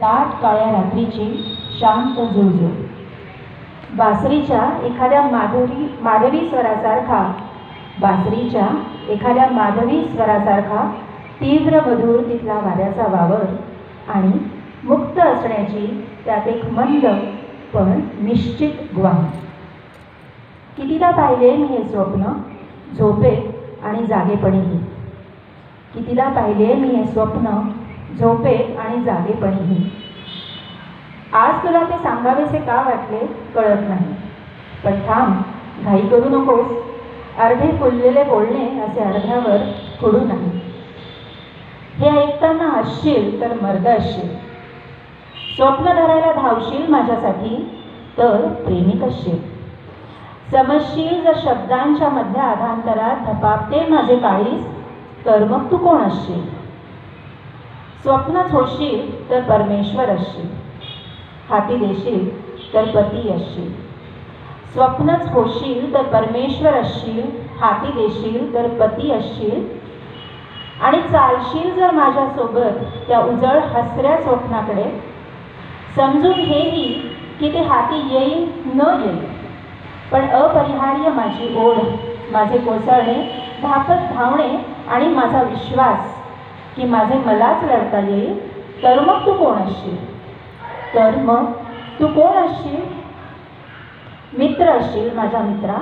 दाट काळ्या रात्रीची शांत झुळझुळ, बासरीच्या एखाद्या माधवी स्वरासारखा, बासरीच्या एखाद्या माधवी स्वरासारखा तीव्र मधुर तिथला वाऱ्याचा वावर आणि मुक्त असण्याची त्यात एक मंद पण निश्चित ग्वाही. कितीदा पाहिले मी हे स्वप्न झोपेत आणि जागेपणीही, कितीदा पाहिले मी हे स्वप्न झोपेत आणि जागेपणीही. आज तुला ते सांगावेसे का वाटले कळत नाही, पण थांब, घाई करू नकोस. अर्धे फुललेले बोलणे असे अर्ध्यावर फोडू नाही. हे ऐकताना हसशील तर मर्द असशील, स्वप्न धरायला धावशील माझ्यासाठी तर प्रेमिक असशील. समजशील जर शब्दांच्या मधल्या आधांतरात धपापते माझे काळीज, तर मग तू कोण असशील. स्वप्नच होशील तर परमेश्वर असशील, हाती देशील तर पती असशील. स्वप्नच होशील तर परमेश्वर असशील, हाती देशील तर पती असशील. आणि चालशील जर माझ्यासोबत त्या उजळ हसऱ्या स्वप्नाकडे, समजून हेही की ते हाती येईल न येईल, पण अपरिहार्य माझी ओढ, माझे कोसळणे, धाकत धावणे आणि माझा विश्वास की माझे मलाच लढता येईल. तर मग तू कोण असशील, तर मग तू कोण असशील. मित्र असशील माझा मित्रा,